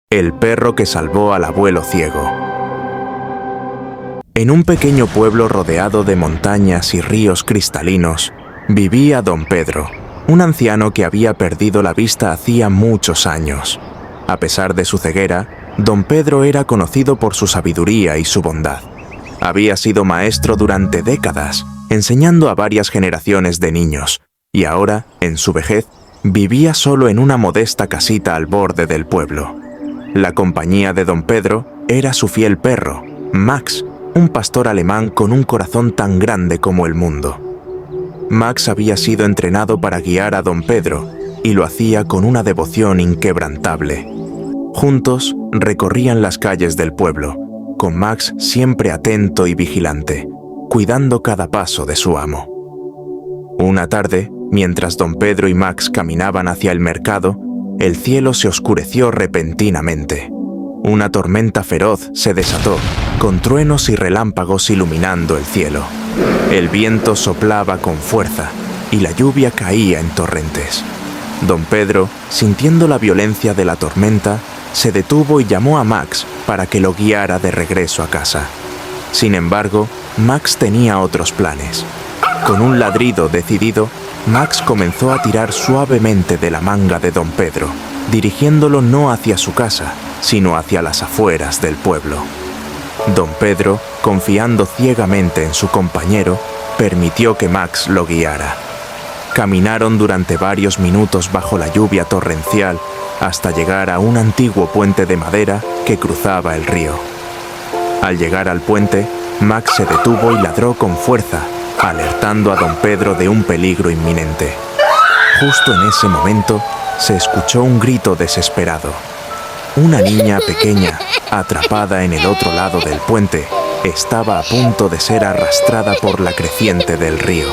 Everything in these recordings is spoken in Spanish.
El perro que salvó al abuelo ciego. En un pequeño pueblo rodeado de montañas y ríos cristalinos, vivía don Pedro, un anciano que había perdido la vista hacía muchos años. A pesar de su ceguera, don Pedro era conocido por su sabiduría y su bondad. Había sido maestro durante décadas, enseñando a varias generaciones de niños, y ahora, en su vejez, vivía solo en una modesta casita al borde del pueblo. La compañía de don Pedro era su fiel perro, Max, un pastor alemán con un corazón tan grande como el mundo. Max había sido entrenado para guiar a don Pedro y lo hacía con una devoción inquebrantable. Juntos recorrían las calles del pueblo, con Max siempre atento y vigilante, cuidando cada paso de su amo. Una tarde, mientras don Pedro y Max caminaban hacia el mercado, el cielo se oscureció repentinamente. Una tormenta feroz se desató, con truenos y relámpagos iluminando el cielo. El viento soplaba con fuerza y la lluvia caía en torrentes. Don Pedro, sintiendo la violencia de la tormenta, se detuvo y llamó a Max para que lo guiara de regreso a casa. Sin embargo, Max tenía otros planes. Con un ladrido decidido, Max comenzó a tirar suavemente de la manga de don Pedro, dirigiéndolo no hacia su casa, sino hacia las afueras del pueblo. Don Pedro, confiando ciegamente en su compañero, permitió que Max lo guiara. Caminaron durante varios minutos bajo la lluvia torrencial hasta llegar a un antiguo puente de madera que cruzaba el río. Al llegar al puente, Max se detuvo y ladró con fuerza, alertando a don Pedro de un peligro inminente. Justo en ese momento, se escuchó un grito desesperado. Una niña pequeña, atrapada en el otro lado del puente, estaba a punto de ser arrastrada por la creciente del río.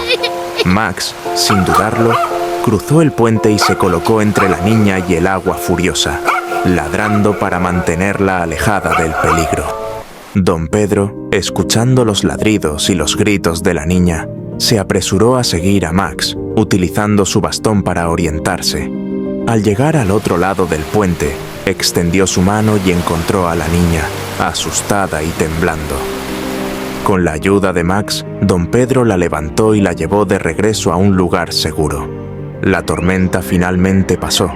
Max, sin dudarlo, cruzó el puente y se colocó entre la niña y el agua furiosa, ladrando para mantenerla alejada del peligro. Don Pedro, escuchando los ladridos y los gritos de la niña, se apresuró a seguir a Max, utilizando su bastón para orientarse. Al llegar al otro lado del puente, extendió su mano y encontró a la niña, asustada y temblando. Con la ayuda de Max, don Pedro la levantó y la llevó de regreso a un lugar seguro. La tormenta finalmente pasó,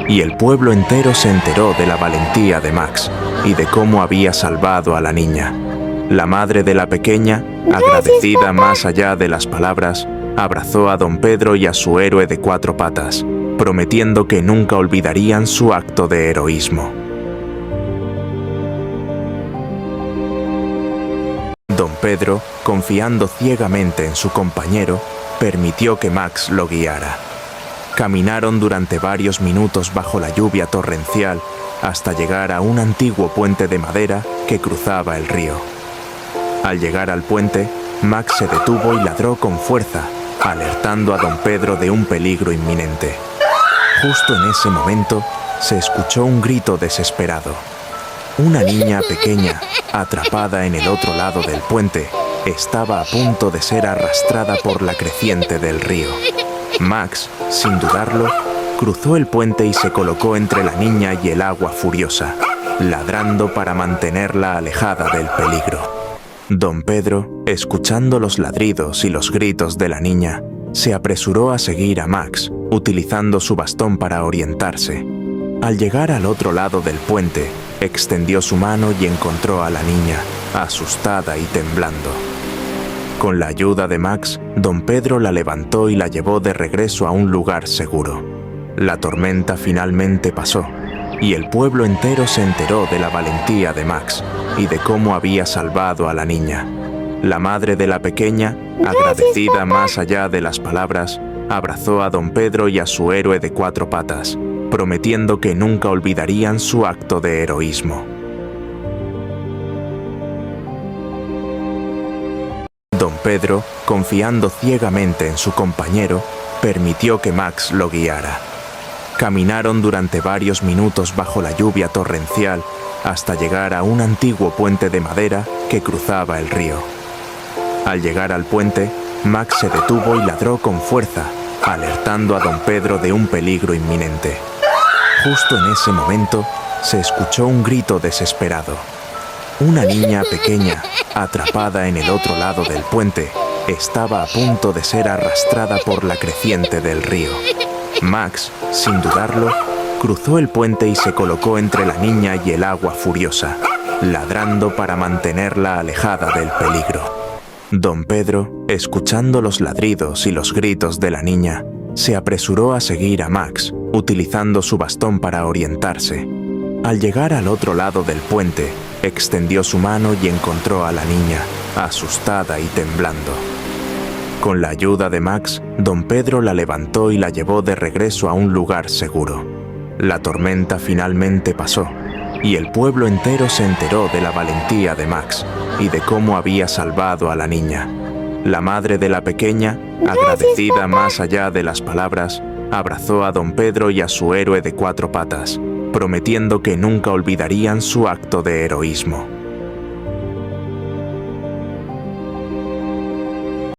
y el pueblo entero se enteró de la valentía de Max y de cómo había salvado a la niña. La madre de la pequeña, agradecida más allá de las palabras, abrazó a don Pedro y a su héroe de 4 patas, prometiendo que nunca olvidarían su acto de heroísmo. Don Pedro, confiando ciegamente en su compañero, permitió que Max lo guiara. Caminaron durante varios minutos bajo la lluvia torrencial hasta llegar a un antiguo puente de madera que cruzaba el río. Al llegar al puente, Max se detuvo y ladró con fuerza, alertando a don Pedro de un peligro inminente. Justo en ese momento, se escuchó un grito desesperado. Una niña pequeña, atrapada en el otro lado del puente, estaba a punto de ser arrastrada por la creciente del río. Max, sin dudarlo, cruzó el puente y se colocó entre la niña y el agua furiosa, ladrando para mantenerla alejada del peligro. Don Pedro, escuchando los ladridos y los gritos de la niña, se apresuró a seguir a Max, utilizando su bastón para orientarse. Al llegar al otro lado del puente, extendió su mano y encontró a la niña, asustada y temblando. Con la ayuda de Max, don Pedro la levantó y la llevó de regreso a un lugar seguro. La tormenta finalmente pasó, y el pueblo entero se enteró de la valentía de Max y de cómo había salvado a la niña. La madre de la pequeña, agradecida más allá de las palabras, abrazó a don Pedro y a su héroe de 4 patas, prometiendo que nunca olvidarían su acto de heroísmo. Don Pedro, confiando ciegamente en su compañero, permitió que Max lo guiara. Caminaron durante varios minutos bajo la lluvia torrencial hasta llegar a un antiguo puente de madera que cruzaba el río. Al llegar al puente, Max se detuvo y ladró con fuerza, alertando a don Pedro de un peligro inminente. Justo en ese momento, se escuchó un grito desesperado. Una niña pequeña, atrapada en el otro lado del puente, estaba a punto de ser arrastrada por la creciente del río. Max, sin dudarlo, cruzó el puente y se colocó entre la niña y el agua furiosa, ladrando para mantenerla alejada del peligro. Don Pedro, escuchando los ladridos y los gritos de la niña, se apresuró a seguir a Max, utilizando su bastón para orientarse. Al llegar al otro lado del puente, extendió su mano y encontró a la niña, asustada y temblando. Con la ayuda de Max, don Pedro la levantó y la llevó de regreso a un lugar seguro. La tormenta finalmente pasó, y el pueblo entero se enteró de la valentía de Max y de cómo había salvado a la niña. La madre de la pequeña, agradecida más allá de las palabras, abrazó a don Pedro y a su héroe de 4 patas, prometiendo que nunca olvidarían su acto de heroísmo.